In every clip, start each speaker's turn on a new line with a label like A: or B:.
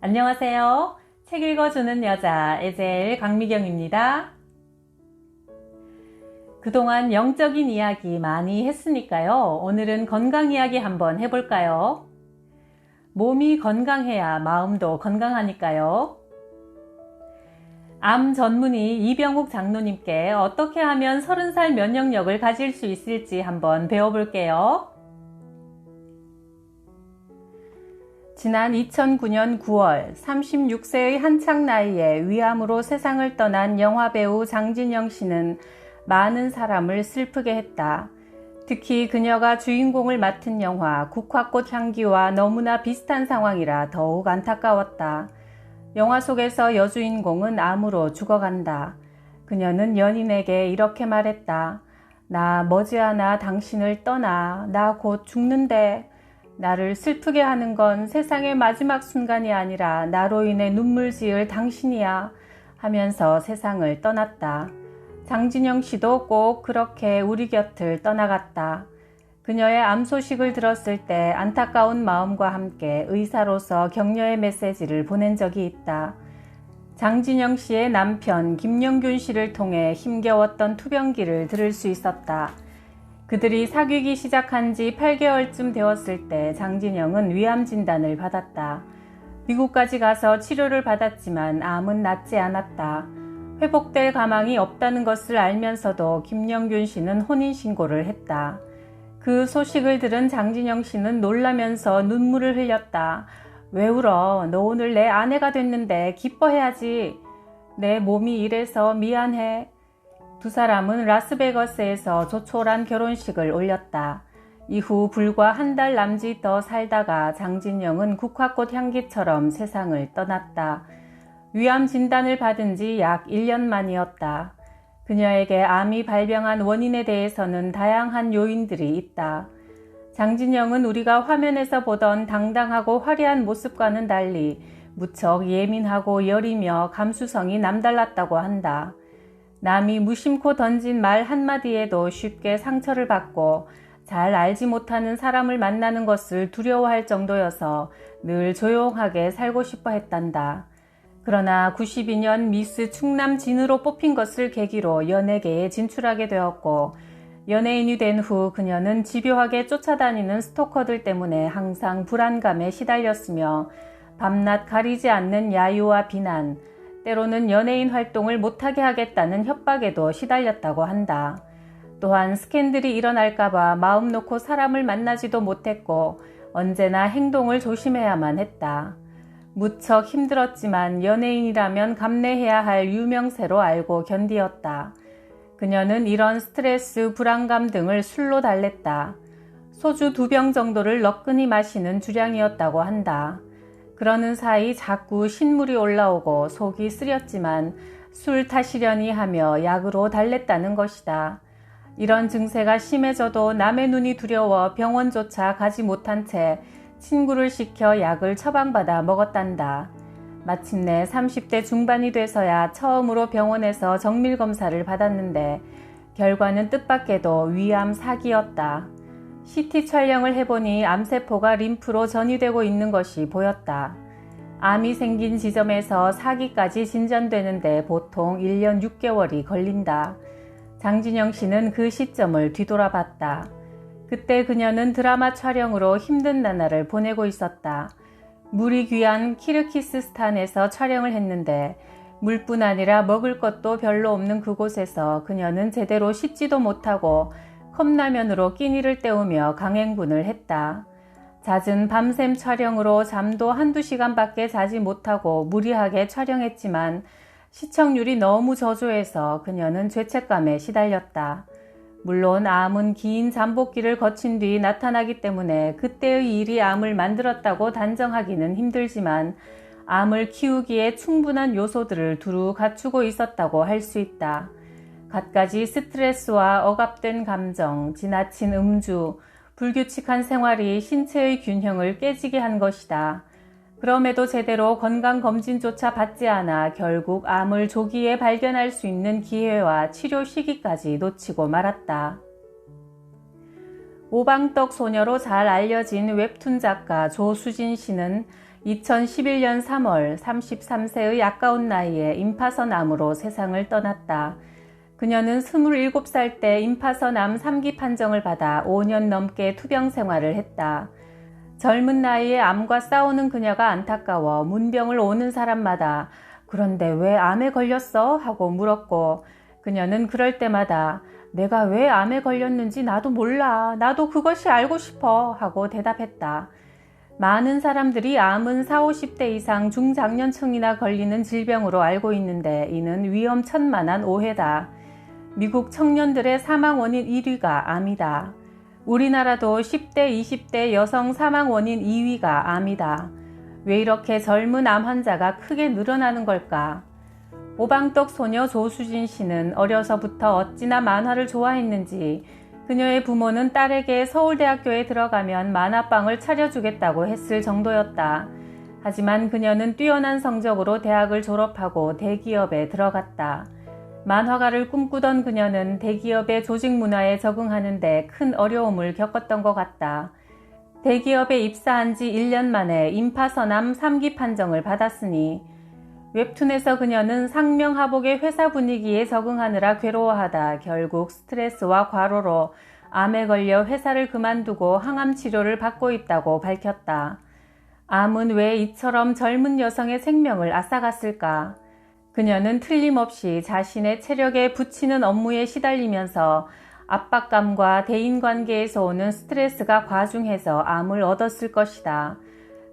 A: 안녕하세요. 책 읽어주는 여자 에젤 강미경입니다. 그동안 영적인 이야기 많이 했으니까요. 오늘은 건강 이야기 한번 해볼까요? 몸이 건강해야 마음도 건강하니까요. 암 전문의 이병욱 장로님께 어떻게 하면 30살 면역력을 가질 수 있을지 한번 배워볼게요. 지난 2009년 9월 36세의 한창 나이에 위암으로 세상을 떠난 영화배우 장진영 씨는 많은 사람을 슬프게 했다. 특히 그녀가 주인공을 맡은 영화 국화꽃 향기와 너무나 비슷한 상황이라 더욱 안타까웠다. 영화 속에서 여주인공은 암으로 죽어간다. 그녀는 연인에게 이렇게 말했다. 나 머지않아 당신을 떠나. 나 곧 죽는데. 나를 슬프게 하는 건 세상의 마지막 순간이 아니라 나로 인해 눈물 지을 당신이야 하면서 세상을 떠났다. 장진영 씨도 꼭 그렇게 우리 곁을 떠나갔다. 그녀의 암 소식을 들었을 때 안타까운 마음과 함께 의사로서 격려의 메시지를 보낸 적이 있다. 장진영 씨의 남편 김영균 씨를 통해 힘겨웠던 투병기를 들을 수 있었다. 그들이 사귀기 시작한 지 8개월쯤 되었을 때 장진영은 위암 진단을 받았다. 미국까지 가서 치료를 받았지만 암은 낫지 않았다. 회복될 가망이 없다는 것을 알면서도 김영균 씨는 혼인신고를 했다. 그 소식을 들은 장진영 씨는 놀라면서 눈물을 흘렸다. 왜 울어? 너 오늘 내 아내가 됐는데 기뻐해야지. 내 몸이 이래서 미안해. 두 사람은 라스베거스에서 조촐한 결혼식을 올렸다. 이후 불과 한 달 남짓 더 살다가 장진영은 국화꽃 향기처럼 세상을 떠났다. 위암 진단을 받은 지 약 1년 만이었다. 그녀에게 암이 발병한 원인에 대해서는 다양한 요인들이 있다. 장진영은 우리가 화면에서 보던 당당하고 화려한 모습과는 달리 무척 예민하고 여리며 감수성이 남달랐다고 한다. 남이 무심코 던진 말 한마디에도 쉽게 상처를 받고 잘 알지 못하는 사람을 만나는 것을 두려워할 정도여서 늘 조용하게 살고 싶어 했단다. 그러나 92년 미스 충남 진으로 뽑힌 것을 계기로 연예계에 진출하게 되었고 연예인이 된 후 그녀는 집요하게 쫓아다니는 스토커들 때문에 항상 불안감에 시달렸으며 밤낮 가리지 않는 야유와 비난, 때로는 연예인 활동을 못하게 하겠다는 협박에도 시달렸다고 한다. 또한 스캔들이 일어날까봐 마음 놓고 사람을 만나지도 못했고 언제나 행동을 조심해야만 했다. 무척 힘들었지만 연예인이라면 감내해야 할 유명세로 알고 견디었다. 그녀는 이런 스트레스, 불안감 등을 술로 달랬다. 소주 2병 정도를 너끈히 마시는 주량이었다고 한다. 그러는 사이 자꾸 신물이 올라오고 속이 쓰렸지만 술 타시려니 하며 약으로 달랬다는 것이다. 이런 증세가 심해져도 남의 눈이 두려워 병원조차 가지 못한 채 친구를 시켜 약을 처방받아 먹었단다. 마침내 30대 중반이 돼서야 처음으로 병원에서 정밀검사를 받았는데 결과는 뜻밖에도 위암 4기였다. CT 촬영을 해보니 암세포가 림프로 전이되고 있는 것이 보였다. 암이 생긴 지점에서 4기까지 진전되는데 보통 1년 6개월이 걸린다. 장진영 씨는 그 시점을 뒤돌아봤다. 그때 그녀는 드라마 촬영으로 힘든 나날을 보내고 있었다. 물이 귀한 키르기스스탄에서 촬영을 했는데 물뿐 아니라 먹을 것도 별로 없는 그곳에서 그녀는 제대로 씻지도 못하고 컵라면으로 끼니를 때우며 강행군을 했다. 잦은 밤샘 촬영으로 잠도 한두 시간밖에 자지 못하고 무리하게 촬영했지만 시청률이 너무 저조해서 그녀는 죄책감에 시달렸다. 물론 암은 긴 잠복기를 거친 뒤 나타나기 때문에 그때의 일이 암을 만들었다고 단정하기는 힘들지만 암을 키우기에 충분한 요소들을 두루 갖추고 있었다고 할 수 있다. 갖가지 스트레스와 억압된 감정, 지나친 음주, 불규칙한 생활이 신체의 균형을 깨지게 한 것이다. 그럼에도 제대로 건강검진조차 받지 않아 결국 암을 조기에 발견할 수 있는 기회와 치료 시기까지 놓치고 말았다. 오방떡 소녀로 잘 알려진 웹툰 작가 조수진 씨는 2011년 3월 33세의 아까운 나이에 임파선 암으로 세상을 떠났다. 그녀는 27살 때 임파선 암 3기 판정을 받아 5년 넘게 투병 생활을 했다. 젊은 나이에 암과 싸우는 그녀가 안타까워 문병을 오는 사람마다 그런데 왜 암에 걸렸어? 하고 물었고 그녀는 그럴 때마다 내가 왜 암에 걸렸는지 나도 몰라. 나도 그것이 알고 싶어. 하고 대답했다. 많은 사람들이 암은 40, 50대 이상 중장년층이나 걸리는 질병으로 알고 있는데 이는 위험천만한 오해다. 미국 청년들의 사망 원인 1위가 암이다. 우리나라도 10대, 20대 여성 사망 원인 2위가 암이다. 왜 이렇게 젊은 암 환자가 크게 늘어나는 걸까? 오방떡 소녀 조수진 씨는 어려서부터 어찌나 만화를 좋아했는지 그녀의 부모는 딸에게 서울대학교에 들어가면 만화방을 차려주겠다고 했을 정도였다. 하지만 그녀는 뛰어난 성적으로 대학을 졸업하고 대기업에 들어갔다. 만화가를 꿈꾸던 그녀는 대기업의 조직 문화에 적응하는 데 큰 어려움을 겪었던 것 같다. 대기업에 입사한 지 1년 만에 임파선암 3기 판정을 받았으니 웹툰에서 그녀는 상명하복의 회사 분위기에 적응하느라 괴로워하다 결국 스트레스와 과로로 암에 걸려 회사를 그만두고 항암 치료를 받고 있다고 밝혔다. 암은 왜 이처럼 젊은 여성의 생명을 앗아갔을까? 그녀는 틀림없이 자신의 체력에 부치는 업무에 시달리면서 압박감과 대인관계에서 오는 스트레스가 과중해서 암을 얻었을 것이다.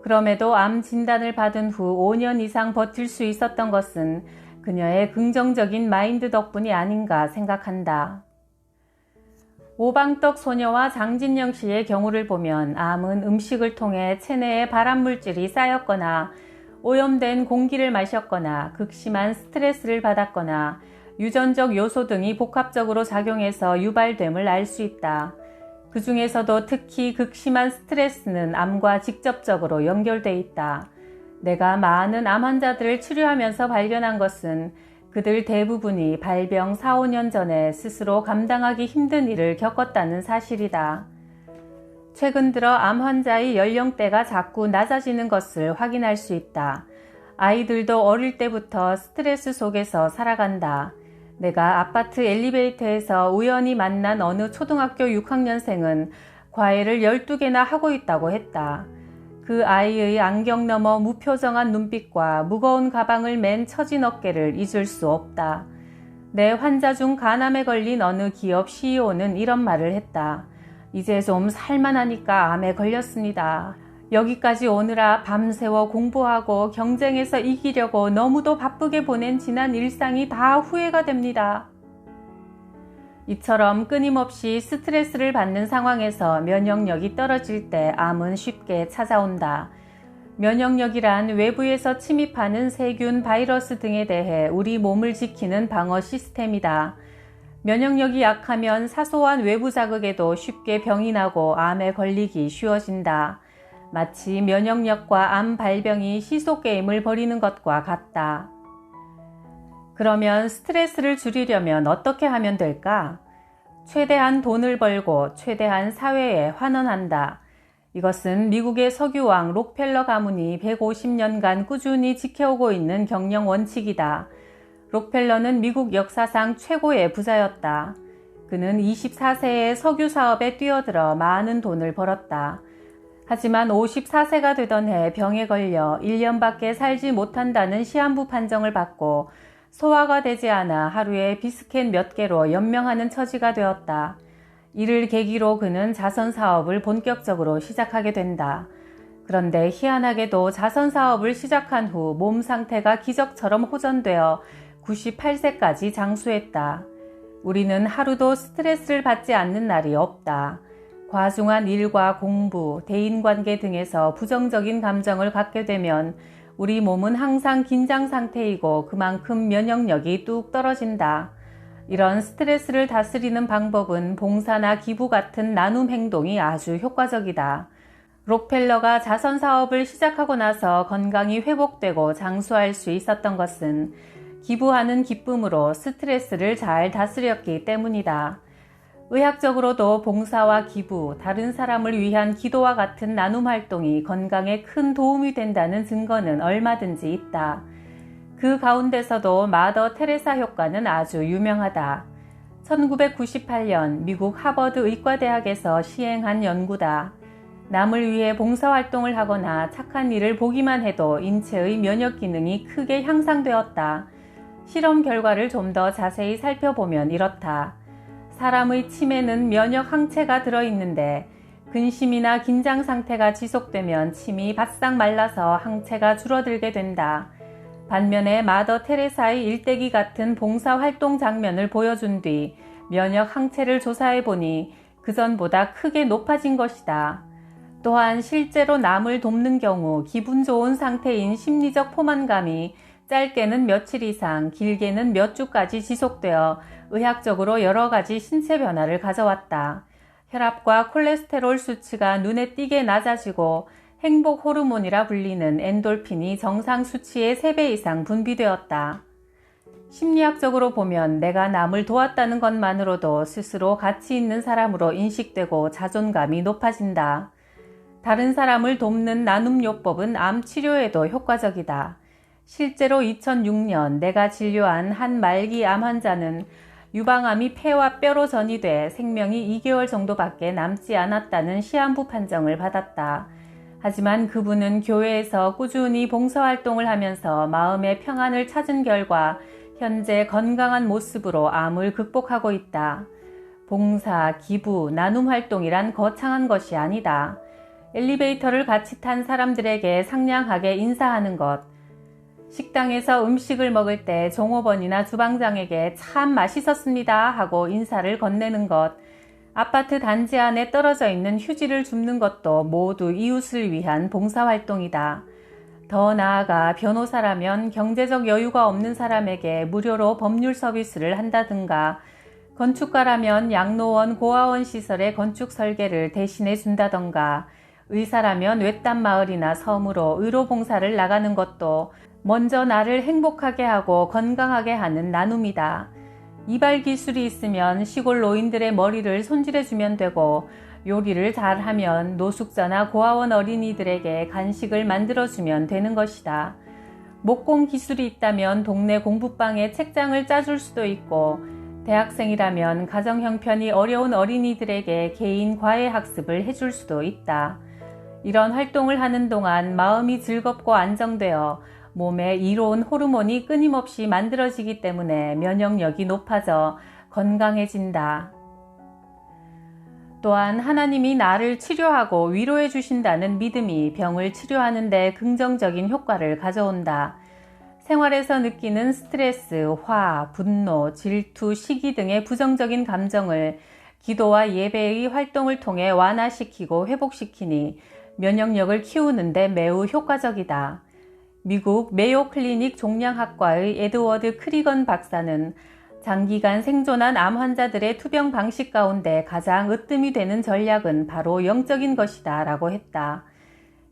A: 그럼에도 암 진단을 받은 후 5년 이상 버틸 수 있었던 것은 그녀의 긍정적인 마인드 덕분이 아닌가 생각한다. 오방떡 소녀와 장진영 씨의 경우를 보면 암은 음식을 통해 체내에 발암물질이 쌓였거나 오염된 공기를 마셨거나 극심한 스트레스를 받았거나 유전적 요소 등이 복합적으로 작용해서 유발됨을 알 수 있다. 그 중에서도 특히 극심한 스트레스는 암과 직접적으로 연결돼 있다. 내가 많은 암 환자들을 치료하면서 발견한 것은 그들 대부분이 발병 4, 5년 전에 스스로 감당하기 힘든 일을 겪었다는 사실이다. 최근 들어 암 환자의 연령대가 자꾸 낮아지는 것을 확인할 수 있다. 아이들도 어릴 때부터 스트레스 속에서 살아간다. 내가 아파트 엘리베이터에서 우연히 만난 어느 초등학교 6학년생은 과외를 12개나 하고 있다고 했다. 그 아이의 안경 너머 무표정한 눈빛과 무거운 가방을 맨 처진 어깨를 잊을 수 없다. 내 환자 중 간암에 걸린 어느 기업 CEO는 이런 말을 했다. 이제 좀 살만하니까 암에 걸렸습니다. 여기까지 오느라 밤새워 공부하고 경쟁에서 이기려고 너무도 바쁘게 보낸 지난 일상이 다 후회가 됩니다. 이처럼 끊임없이 스트레스를 받는 상황에서 면역력이 떨어질 때 암은 쉽게 찾아온다. 면역력이란 외부에서 침입하는 세균, 바이러스 등에 대해 우리 몸을 지키는 방어 시스템이다. 면역력이 약하면 사소한 외부 자극에도 쉽게 병이 나고 암에 걸리기 쉬워진다. 마치 면역력과 암 발병이 시소게임을 벌이는 것과 같다. 그러면 스트레스를 줄이려면 어떻게 하면 될까? 최대한 돈을 벌고 최대한 사회에 환원한다. 이것은 미국의 석유왕 록펠러 가문이 150년간 꾸준히 지켜오고 있는 경영 원칙이다. 록펠러는 미국 역사상 최고의 부자였다. 그는 24세에 석유 사업에 뛰어들어 많은 돈을 벌었다. 하지만 54세가 되던 해 병에 걸려 1년밖에 살지 못한다는 시한부 판정을 받고 소화가 되지 않아 하루에 비스켓 몇 개로 연명하는 처지가 되었다. 이를 계기로 그는 자선사업을 본격적으로 시작하게 된다. 그런데 희한하게도 자선사업을 시작한 후 몸 상태가 기적처럼 호전되어 98세까지 장수했다. 우리는 하루도 스트레스를 받지 않는 날이 없다. 과중한 일과 공부, 대인관계 등에서 부정적인 감정을 갖게 되면 우리 몸은 항상 긴장 상태이고 그만큼 면역력이 뚝 떨어진다. 이런 스트레스를 다스리는 방법은 봉사나 기부 같은 나눔 행동이 아주 효과적이다. 록펠러가 자선사업을 시작하고 나서 건강이 회복되고 장수할 수 있었던 것은 기부하는 기쁨으로 스트레스를 잘 다스렸기 때문이다. 의학적으로도 봉사와 기부, 다른 사람을 위한 기도와 같은 나눔 활동이 건강에 큰 도움이 된다는 증거는 얼마든지 있다. 그 가운데서도 마더 테레사 효과는 아주 유명하다. 1998년 미국 하버드 의과대학에서 시행한 연구다. 남을 위해 봉사활동을 하거나 착한 일을 보기만 해도 인체의 면역 기능이 크게 향상되었다. 실험 결과를 좀 더 자세히 살펴보면 이렇다. 사람의 침에는 면역 항체가 들어있는데 근심이나 긴장 상태가 지속되면 침이 바싹 말라서 항체가 줄어들게 된다. 반면에 마더 테레사의 일대기 같은 봉사활동 장면을 보여준 뒤 면역 항체를 조사해보니 그전보다 크게 높아진 것이다. 또한 실제로 남을 돕는 경우 기분 좋은 상태인 심리적 포만감이 짧게는 며칠 이상, 길게는 몇 주까지 지속되어 의학적으로 여러 가지 신체 변화를 가져왔다. 혈압과 콜레스테롤 수치가 눈에 띄게 낮아지고 행복 호르몬이라 불리는 엔돌핀이 정상 수치의 3배 이상 분비되었다. 심리학적으로 보면 내가 남을 도왔다는 것만으로도 스스로 가치 있는 사람으로 인식되고 자존감이 높아진다. 다른 사람을 돕는 나눔요법은 암 치료에도 효과적이다. 실제로 2006년 내가 진료한 한 말기 암 환자는 유방암이 폐와 뼈로 전이돼 생명이 2개월 정도밖에 남지 않았다는 시한부 판정을 받았다. 하지만 그분은 교회에서 꾸준히 봉사활동을 하면서 마음의 평안을 찾은 결과 현재 건강한 모습으로 암을 극복하고 있다. 봉사, 기부, 나눔 활동이란 거창한 것이 아니다. 엘리베이터를 같이 탄 사람들에게 상냥하게 인사하는 것, 식당에서 음식을 먹을 때 종업원이나 주방장에게 참 맛있었습니다 하고 인사를 건네는 것, 아파트 단지 안에 떨어져 있는 휴지를 줍는 것도 모두 이웃을 위한 봉사활동이다. 더 나아가 변호사라면 경제적 여유가 없는 사람에게 무료로 법률 서비스를 한다든가, 건축가라면 양로원, 고아원 시설의 건축 설계를 대신해 준다던가, 의사라면 외딴 마을이나 섬으로 의료봉사를 나가는 것도 먼저 나를 행복하게 하고 건강하게 하는 나눔이다. 이발 기술이 있으면 시골 노인들의 머리를 손질해주면 되고, 요리를 잘하면 노숙자나 고아원 어린이들에게 간식을 만들어주면 되는 것이다. 목공 기술이 있다면 동네 공부방에 책장을 짜줄 수도 있고, 대학생이라면 가정 형편이 어려운 어린이들에게 개인 과외 학습을 해줄 수도 있다. 이런 활동을 하는 동안 마음이 즐겁고 안정되어 몸에 이로운 호르몬이 끊임없이 만들어지기 때문에 면역력이 높아져 건강해진다. 또한 하나님이 나를 치료하고 위로해 주신다는 믿음이 병을 치료하는 데 긍정적인 효과를 가져온다. 생활에서 느끼는 스트레스, 화, 분노, 질투, 시기 등의 부정적인 감정을 기도와 예배의 활동을 통해 완화시키고 회복시키니 면역력을 키우는 데 매우 효과적이다. 미국 메요 클리닉 종양학과의 에드워드 크리건 박사는 장기간 생존한 암 환자들의 투병 방식 가운데 가장 으뜸이 되는 전략은 바로 영적인 것이다 라고 했다.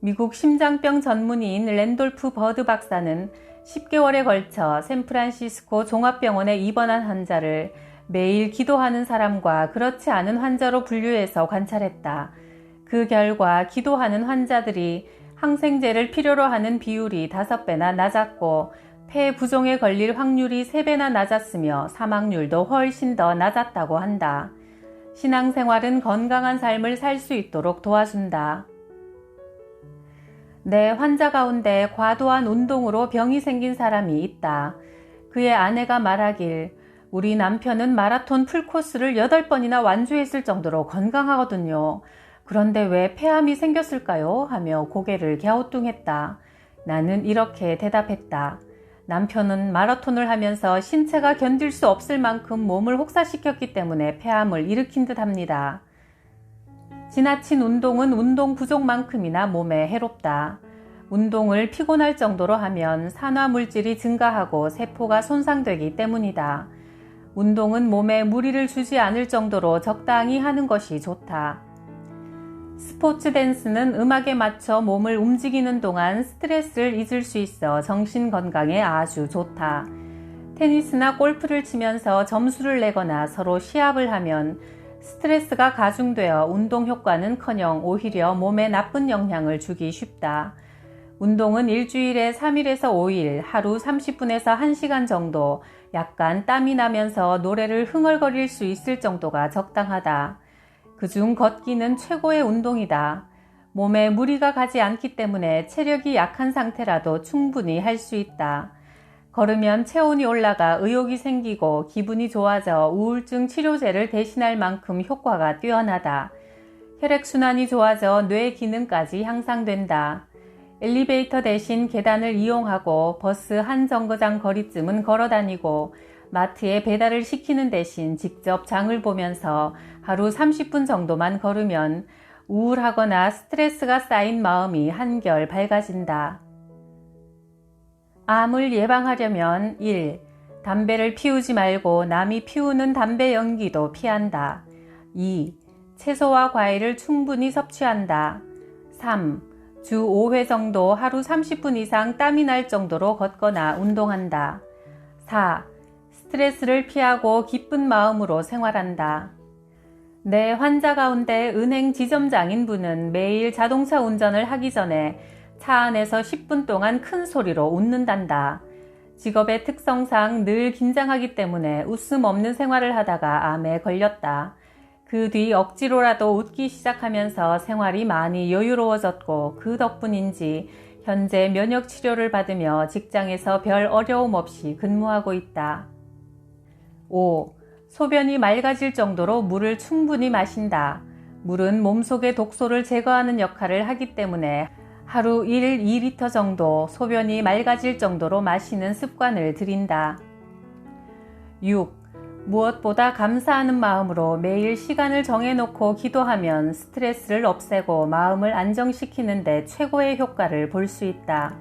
A: 미국 심장병 전문의인 랜돌프 버드 박사는 10개월에 걸쳐 샌프란시스코 종합병원에 입원한 환자를 매일 기도하는 사람과 그렇지 않은 환자로 분류해서 관찰했다. 그 결과 기도하는 환자들이 항생제를 필요로 하는 비율이 5배나 낮았고 폐 부종에 걸릴 확률이 3배나 낮았으며 사망률도 훨씬 더 낮았다고 한다. 신앙생활은 건강한 삶을 살 수 있도록 도와준다. 내 환자 가운데 과도한 운동으로 병이 생긴 사람이 있다. 그의 아내가 말하길, 우리 남편은 마라톤 풀코스를 8번이나 완주했을 정도로 건강하거든요. 그런데 왜 폐암이 생겼을까요? 하며 고개를 갸우뚱했다. 나는 이렇게 대답했다. 남편은 마라톤을 하면서 신체가 견딜 수 없을 만큼 몸을 혹사시켰기 때문에 폐암을 일으킨 듯 합니다. 지나친 운동은 운동 부족만큼이나 몸에 해롭다. 운동을 피곤할 정도로 하면 산화물질이 증가하고 세포가 손상되기 때문이다. 운동은 몸에 무리를 주지 않을 정도로 적당히 하는 것이 좋다. 스포츠 댄스는 음악에 맞춰 몸을 움직이는 동안 스트레스를 잊을 수 있어 정신 건강에 아주 좋다. 테니스나 골프를 치면서 점수를 내거나 서로 시합을 하면 스트레스가 가중되어 운동 효과는커녕 오히려 몸에 나쁜 영향을 주기 쉽다. 운동은 일주일에 3일에서 5일, 하루 30분에서 1시간 정도 약간 땀이 나면서 노래를 흥얼거릴 수 있을 정도가 적당하다. 그중 걷기는 최고의 운동이다. 몸에 무리가 가지 않기 때문에 체력이 약한 상태라도 충분히 할 수 있다. 걸으면 체온이 올라가 의욕이 생기고 기분이 좋아져 우울증 치료제를 대신할 만큼 효과가 뛰어나다. 혈액순환이 좋아져 뇌 기능까지 향상된다. 엘리베이터 대신 계단을 이용하고 버스 한 정거장 거리쯤은 걸어다니고 마트에 배달을 시키는 대신 직접 장을 보면서 하루 30분 정도만 걸으면 우울하거나 스트레스가 쌓인 마음이 한결 밝아진다. 암을 예방하려면 1. 담배를 피우지 말고 남이 피우는 담배 연기도 피한다. 2. 채소와 과일을 충분히 섭취한다. 3. 주 5회 정도 하루 30분 이상 땀이 날 정도로 걷거나 운동한다. 4. 스트레스를 피하고 기쁜 마음으로 생활한다. 내 환자 가운데 은행 지점장인 분은 매일 자동차 운전을 하기 전에 차 안에서 10분 동안 큰 소리로 웃는단다. 직업의 특성상 늘 긴장하기 때문에 웃음 없는 생활을 하다가 암에 걸렸다. 그 뒤 억지로라도 웃기 시작하면서 생활이 많이 여유로워졌고 그 덕분인지 현재 면역 치료를 받으며 직장에서 별 어려움 없이 근무하고 있다. 5. 소변이 맑아질 정도로 물을 충분히 마신다. 물은 몸속의 독소를 제거하는 역할을 하기 때문에 하루 1, 2리터 정도 소변이 맑아질 정도로 마시는 습관을 들인다. 6. 무엇보다 감사하는 마음으로 매일 시간을 정해놓고 기도하면 스트레스를 없애고 마음을 안정시키는 데 최고의 효과를 볼 수 있다.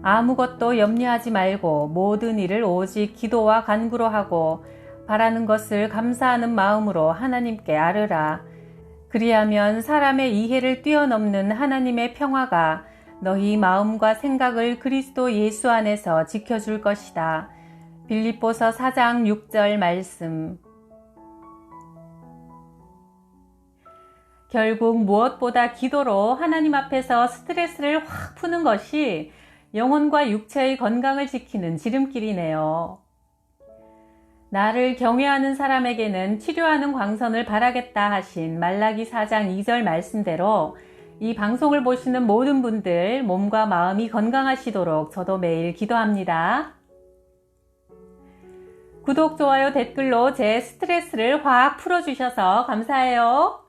A: 아무것도 염려하지 말고 모든 일을 오직 기도와 간구로 하고 바라는 것을 감사하는 마음으로 하나님께 아뢰라. 그리하면 사람의 이해를 뛰어넘는 하나님의 평화가 너희 마음과 생각을 그리스도 예수 안에서 지켜줄 것이다. 빌립보서 4장 6절 말씀. 결국 무엇보다 기도로 하나님 앞에서 스트레스를 확 푸는 것이 영혼과 육체의 건강을 지키는 지름길이네요. 나를 경외하는 사람에게는 치료하는 광선을 바라겠다 하신 말라기 4장 2절 말씀대로 이 방송을 보시는 모든 분들 몸과 마음이 건강하시도록 저도 매일 기도합니다. 구독, 좋아요, 댓글로 제 스트레스를 확 풀어주셔서 감사해요.